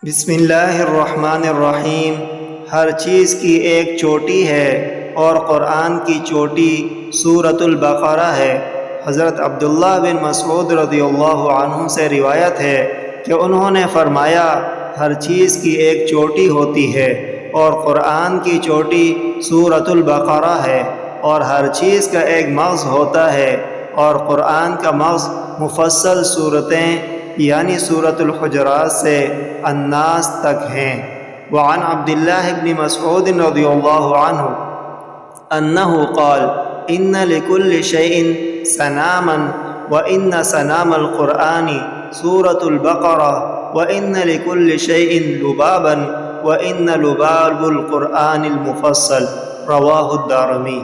بسم اللہ الرحمن الرحیم۔ ہر چیز کی ایک چوٹی ہے اور قرآن کی چوٹی سورۃ البقرہ ہے۔ حضرت عبداللہ بن مسعود رضی اللہ عنہ سے روایت ہے کہ انہوں نے فرمایا، ہر چیز کی ایک چوٹی ہوتی ہے اور قرآن کی چوٹی سورۃ البقرہ ہے، اور ہر چیز کا ایک مغز ہوتا ہے، اور قرآن کا مغز مفصل صورتیں یعنی سورۃ الحجرات سے الناس تک ہیں۔ وعن عبداللہ بن مسعود رضی اللہ عنہ انہ قال ان لکل شیء صناما وان صنام القرآن سورۃ البقرہ وان لکل شیء لبابا وان لباب القرآن المفصل۔ رواہ الدارمی۔